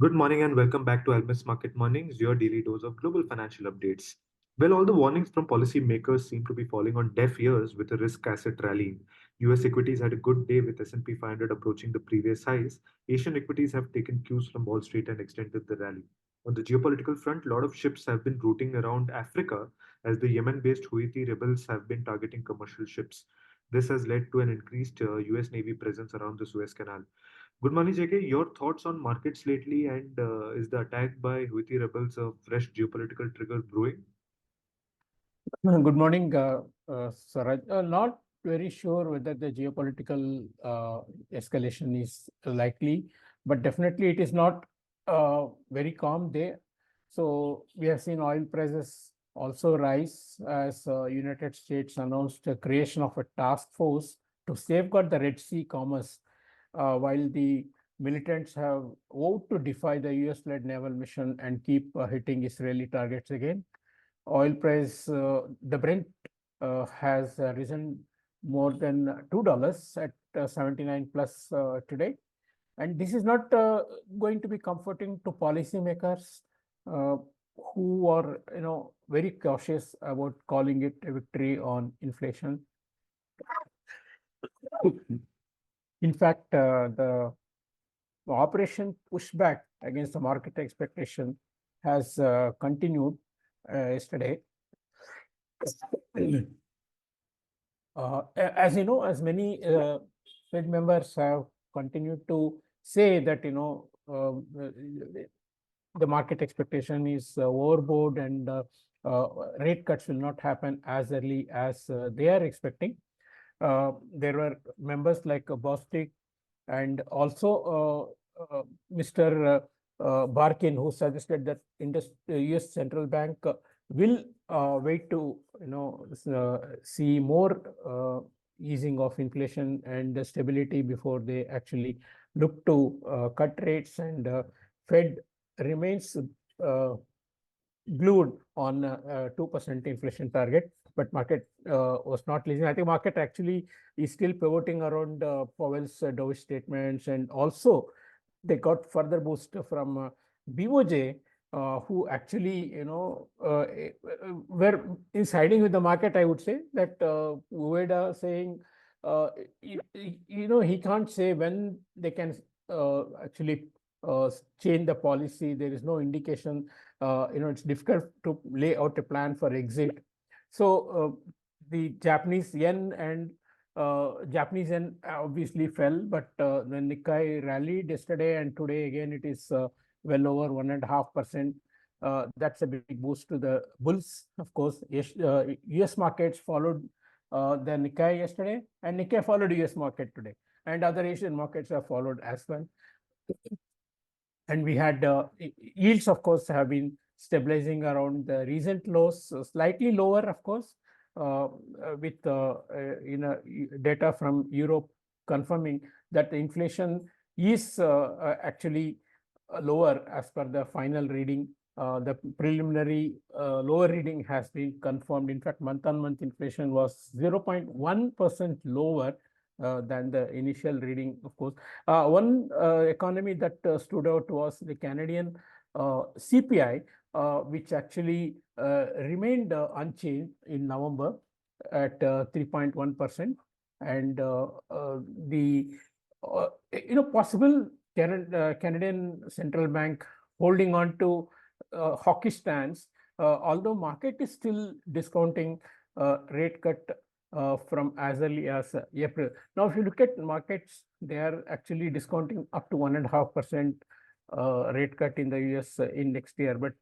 Good morning and welcome back to Almus Market Mornings, your daily dose of global financial updates. Well, all the warnings from policymakers seem to be falling on deaf ears with a risk asset rallying. US equities had a good day with S&P 500 approaching the previous highs. Asian equities have taken cues from Wall Street and extended the rally. On the geopolitical front, a lot of ships have been routing around Africa as the Yemen-based Houthi rebels have been targeting commercial ships. This has led to an increased US Navy presence around the Suez Canal. Good morning, JK. Your thoughts on markets lately, and is the attack by Houthi rebels a fresh geopolitical trigger brewing? Good morning, Swaraj. Not very sure whether the geopolitical escalation is likely, but definitely it is not very calm there. So we have seen oil prices also rise as United States announced the creation of a task force to safeguard the Red Sea commerce, while the militants have vowed to defy the US-led naval mission and keep hitting Israeli targets again. Oil price, the Brent has risen more than $2 at 79 plus today. And this is not going to be comforting to policymakers uh, who are, very cautious about calling it a victory on inflation. In fact, the operation pushback against the market expectation has continued yesterday. As you know, as many Fed members have continued to say that, the market expectation is overboard and rate cuts will not happen as early as they are expecting. There were members like Bostic and also Mr. Barkin, who suggested that US Central Bank will wait to see more easing of inflation and stability before they actually look to cut rates, and Fed remains glued on 2% inflation target, but market was not listening. I think market actually is still pivoting around Powell's dovish statements, and also they got further boost from BOJ, who actually, were in siding with the market. I would say that Ueda saying, he can't say when they can actually change the policy. There is no indication. It's difficult to lay out a plan for exit. So the Japanese yen obviously fell, but the Nikkei rallied yesterday, and today again it is well over 1.5%. That's a big boost to the bulls. Of course, US markets followed the Nikkei yesterday, and Nikkei followed US market today, and other Asian markets have followed as well. And we had yields, of course, have been stabilizing around the recent lows, slightly lower, of course, with data from Europe confirming that the inflation is actually lower as per the final reading. The preliminary lower reading has been confirmed. In fact, month-on-month inflation was 0.1% lower than the initial reading, of course. One economy that stood out was the Canadian CPI, which actually remained unchanged in November at 3.1%. And the possible Canadian Central Bank holding on to hawkish stance, although market is still discounting rate cut from as early as April. Now, if you look at markets, they are actually discounting up to 1.5% rate cut in the US in next year, but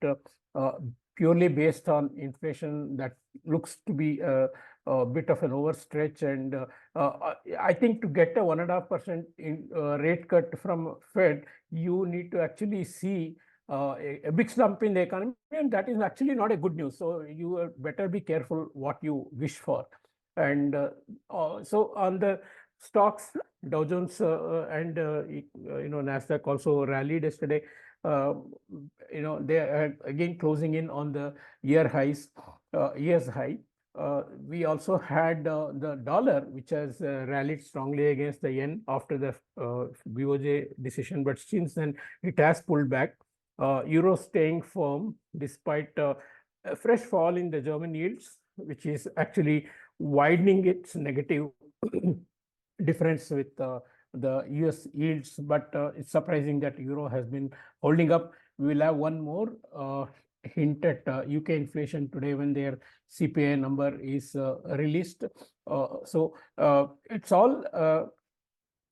purely based on inflation, that looks to be a bit of an overstretch. And I think to get a 1.5% rate cut from Fed, you need to actually see a big slump in the economy, and that is actually not a good news. So you better be careful what you wish for. And so on the stocks, Dow Jones and Nasdaq also rallied yesterday. They are again closing in on the year's high. we also had the dollar, which has rallied strongly against the yen after the BOJ decision, but since then it has pulled back. Euro staying firm despite a fresh fall in the German yields, which is actually widening its negative difference with the US yields. But it's surprising that euro has been holding up. We will have one more hint at UK inflation today when their CPI number is released. It's all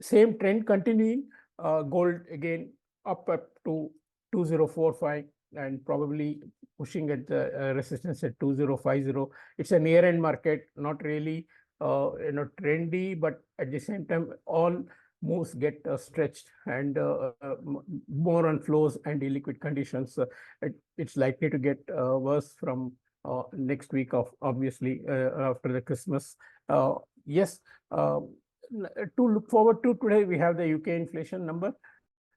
same trend continuing. Gold again up to 2045 and probably pushing at the resistance at 2050. It's a near end market, not really trendy, but at the same time all moves get stretched and more on flows and illiquid conditions. It's likely to get worse from next week of obviously after the Christmas. Yes. To look forward to today, we have the UK inflation number.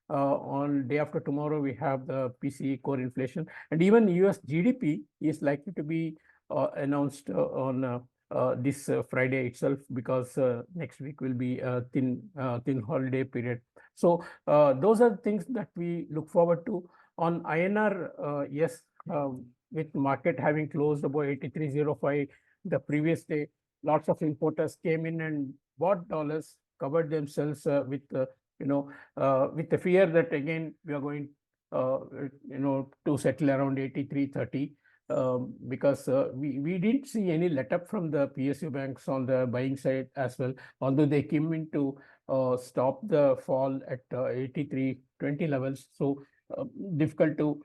On day after tomorrow, we have the PCE core inflation, and even US GDP is likely to be announced on this Friday itself, because next week will be a thin holiday period. So those are the things that we look forward to. On INR, yes, with market having closed about 83.05 the previous day, lots of importers came in and bought dollars, covered themselves with with the fear that again we are going to settle around 83.30. Because we didn't see any let up from the PSU banks on the buying side as well, although they came in to stop the fall at 83.20 levels. So difficult to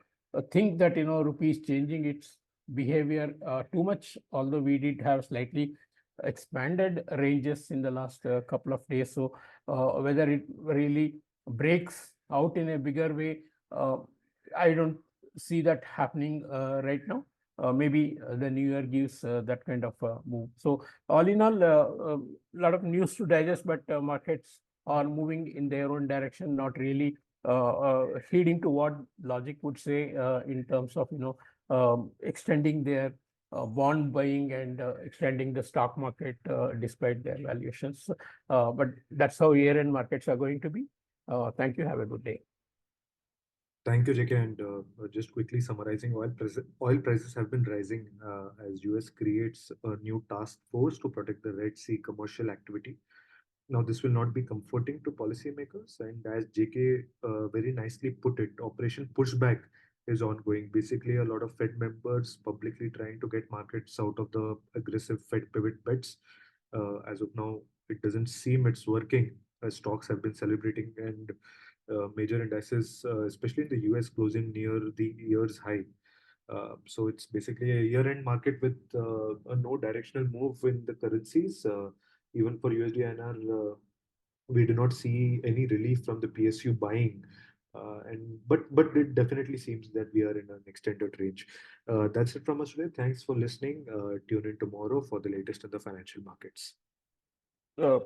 think that rupee is changing its behavior too much, although we did have slightly expanded ranges in the last couple of days. So whether it really breaks out in a bigger way, I don't see that happening right now. Maybe the new year gives that kind of move. So all in all, a lot of news to digest, but markets are moving in their own direction, not really heeding to what logic would say in terms of extending their bond buying and extending the stock market despite their valuations. But that's how year-end markets are going to be. Thank you. Have a good day. Thank you, JK. And just quickly summarizing, oil prices have been rising as US creates a new task force to protect the Red Sea commercial activity. Now, this will not be comforting to policymakers. And as JK very nicely put it, Operation Pushback is ongoing. Basically, a lot of Fed members publicly trying to get markets out of the aggressive Fed pivot bets. As of now, it doesn't seem it's working, as stocks have been celebrating and major indices, especially in the US, closing near the year's high. So it's basically a year-end market with a no directional move in the currencies. Even for USD INR, we do not see any relief from the PSU buying. But it definitely seems that we are in an extended range. That's it from us today. Thanks for listening. Tune in tomorrow for the latest in the financial markets. Uh,